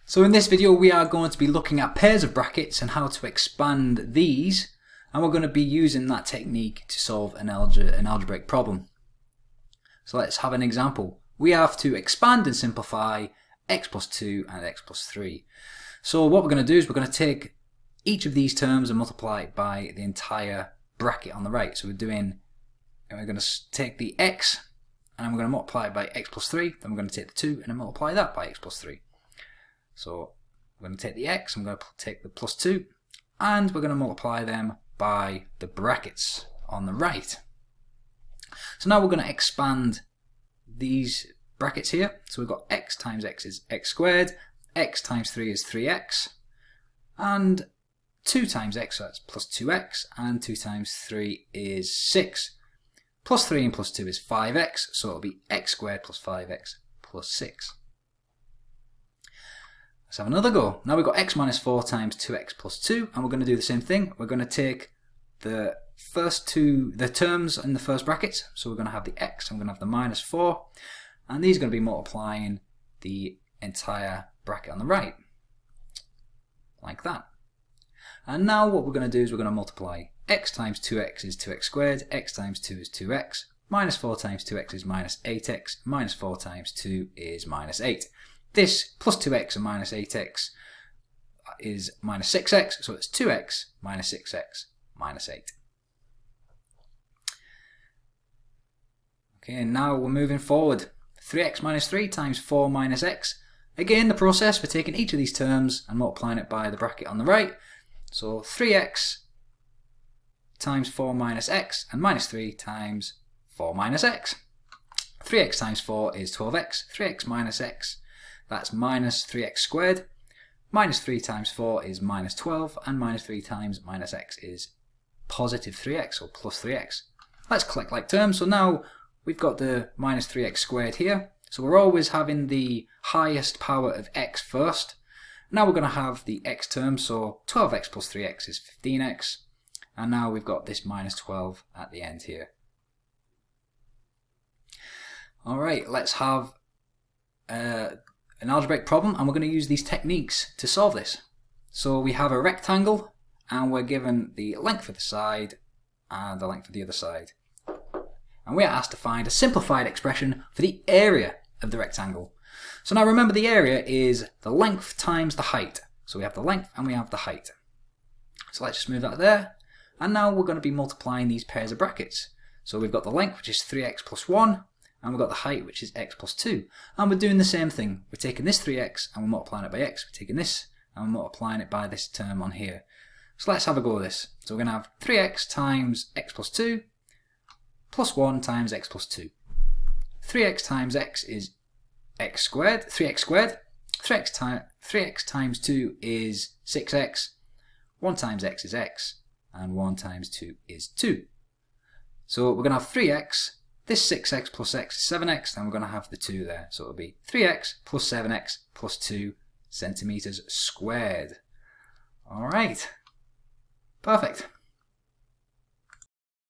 So in this video we are going to be looking at pairs of brackets and how to expand these, and we're going to be using that technique to solve an algebraic problem. So let's have an example. We have to expand and simplify x plus 2 and x plus 3. So what we're going to do is we're going to take each of these terms and multiply it by the entire bracket on the right. So we're going to take the x and we're going to multiply it by x plus 3, then we're going to take the 2 and then multiply that by x plus 3. So we're going to take the x, I'm going to take the plus 2, and we're going to multiply them by the brackets on the right. So now we're going to expand these brackets here. So we've got x times x is x squared, x times 3 is 3x, and 2 times x, so that's plus 2x, and 2 times 3 is 6. Plus 3 and plus 2 is 5x, so it'll be x squared plus 5x plus 6. Let's have another go. Now we've got x minus 4 times 2x plus 2, and we're going to do the same thing. We're going to take the terms in the first brackets, so we're going to have the x, and we're going to have the minus 4, and these are going to be multiplying the entire bracket on the right, like that. And now what we're going to do is we're going to multiply x times 2x is 2x squared, x times 2 is 2x, minus 4 times 2x is minus 8x, minus 4 times 2 is minus 8. This plus 2x and minus 8x is minus 6x, so it's 2x minus 6x minus 8. Okay, and now we're moving forward. 3x minus 3 times 4 minus x. Again, the process for taking each of these terms and multiplying it by the bracket on the right. So 3x times 4 minus x and minus 3 times 4 minus x. 3x times 4 is 12x. 3x minus x, that's minus 3x squared. Minus 3 times 4 is minus 12, and minus 3 times minus x is positive 3x, or plus 3x. Let's collect like terms. So now we've got the minus 3x squared here. So we're always having the highest power of x first. Now we're going to have the x term, so 12x plus 3x is 15x. And now we've got this minus 12 at the end here. Alright, let's have an algebraic problem, and we're going to use these techniques to solve this. So we have a rectangle, and we're given the length of the side and the length of the other side. And we are asked to find a simplified expression for the area of the rectangle. So now remember, the area is the length times the height. So we have the length and we have the height. So let's just move that there. And now we're going to be multiplying these pairs of brackets. So we've got the length, which is 3x plus 1, and we've got the height, which is x plus 2. And we're doing the same thing. We're taking this 3x and we're multiplying it by x. We're taking this and we're multiplying it by this term on here. So let's have a go at this. So we're going to have 3x times x plus 2 plus 1 times x plus 2. 3x times x is x squared, 3x squared. 3x times 2 is 6x. 1 times x is x, and 1 times 2 is 2. So we're going to have 3x, this 6x plus x is 7x, then we're going to have the 2 there. So it'll be 3x plus 7x plus 2 centimeters squared. Alright, perfect.